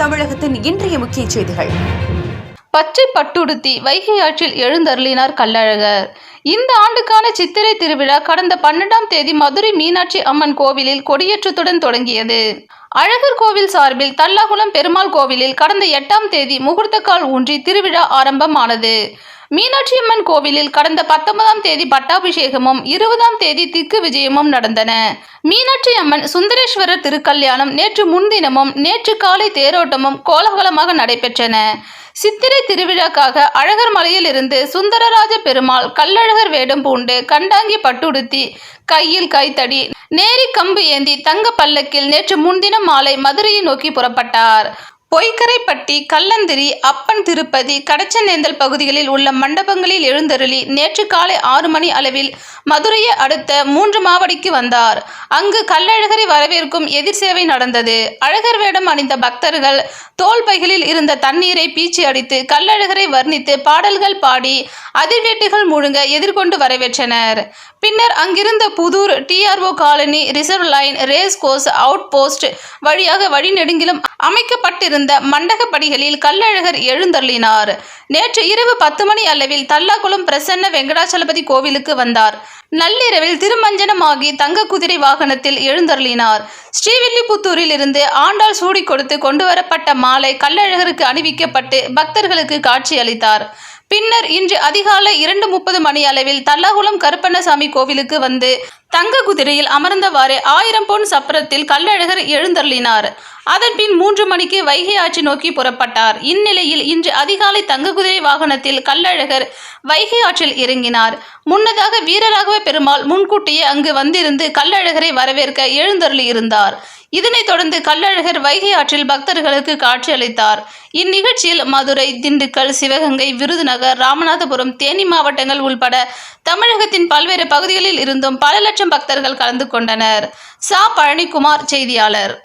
தமிழகத்தின் இன்றைய முக்கிய செய்திகள். பச்சை பட்டுடுத்தி வைகை ஆற்றில் எழுந்தருளினார் கள்ளழகர். இந்த ஆண்டுக்கான சித்திரை திருவிழா கடந்த 12ஆம் தேதி மதுரை மீனாட்சி அம்மன் கோவிலில் கொடியேற்றத்துடன் தொடங்கியது. அழகர் கோவில் சார்பில் தல்லாகுளம் பெருமாள் கோவிலில் கடந்த 8ஆம் தேதி முகூர்த்தக்கால் ஊன்றி திருவிழா ஆரம்பமானது. மீனாட்சி அம்மன் கோவிலில் கடந்த 19ஆம் தேதி பட்டாபிஷேகமும் 20ஆம் தேதி திக்கு விஜயமும் நடந்தன. மீனாட்சி அம்மன் சுந்தரேஸ்வரர் திருக்கல்யாணம் நேற்று முன்தினமும் நேற்று காலை தேரோட்டமும் கோலாகலமாக நடைபெற்றன. சித்திரை திருவிழாக்காக அழகர் மலையில் இருந்து சுந்தரராஜ பெருமாள் கள்ளழகர் வேடம் பூண்டு கண்டாங்கி பட்டுடுத்தி கையில் கைத்தடி நேரி கம்பு ஏந்தி தங்க பல்லக்கில் நேற்று முன்தினம் மாலை மதுரையை நோக்கி புறப்பட்டார். பொய்கரைப்பட்டி, கல்லந்திரி, அப்பன் திருப்பதி, கடச்சநேந்தல் பகுதிகளில் உள்ள மண்டபங்களில் எழுந்தருளி நேற்று காலை 6 மணி அளவில் மதுரையை அடுத்த 3 மாவடிக்கு வந்தார். அங்கு கள்ளழகரை வரவேற்கும் எதிர் சேவை நடந்தது. அழகர் வேடம் அணிந்த பக்தர்கள் தோல் பைகளில் இருந்த தண்ணீரை பீச்சி அடித்து கள்ளழகரை வர்ணித்து பாடல்கள் பாடி அதிர்வேட்டுகள் முழுங்க எதிர்கொண்டு வரவேற்றனர். பின்னர் அங்கிருந்த Puthur, TRO colony, reserve line, race course, out post வழியாக வழிநெடுங்கிலும் அமைக்கப்பட்டிருந்த மண்டகப்படிகளில் கள்ளழகர் எழுந்தருளினார். நேற்று இரவு 10 மணி அளவில் தல்லாகுளம் பிரசன்ன வெங்கடாச்சலபதி கோவிலுக்கு வந்தார். நள்ளிரவில் திருமஞ்சனமாகி தங்க குதிரை வாகனத்தில் எழுந்தருளினார். ஸ்ரீவில்லிபுத்தூரில் இருந்து ஆண்டாள் சூடி கொடுத்து கொண்டு வரப்பட்ட மாலை கள்ளழகருக்கு அணிவிக்கப்பட்டு பக்தர்களுக்கு காட்சி அளித்தார். பின்னர் இன்று அதிகாலை 2:30 மணி அளவில் தல்லாகுளம் கருப்பண்ணசாமி கோவிலுக்கு வந்து தங்க குதிரையில் அமர்ந்தவாறு 1000 பொன் சப்பரத்தில் கள்ளழகர் எழுந்தருளினார். அதன்பின் 3 மணிக்கு வைகை ஆற்று நோக்கி புறப்பட்டார். இந்நிலையில் இன்று அதிகாலை தங்க குதிரை வாகனத்தில் கள்ளழகர் வைகை ஆற்றில் இறங்கினார். முன்னதாக வீரராகவ பெருமாள் முன்கூட்டியே அங்கு வந்திருந்து கள்ளழகரை வரவேற்க எழுந்தருளி இருந்தார். இதனைத் தொடர்ந்து கள்ளழகர் வைகை ஆற்றில் பக்தர்களுக்கு காட்சி அளித்தார். இந்நிகழ்ச்சியில் மதுரை, திண்டுக்கல், சிவகங்கை, விருதுநகர், ராமநாதபுரம், தேனி மாவட்டங்கள் உள்பட தமிழகத்தின் பல்வேறு பகுதிகளில் இருந்தும் பல லட்சம் பக்தர்கள் கலந்து கொண்டனர். பழனிக்குமார், செய்தியாளர்.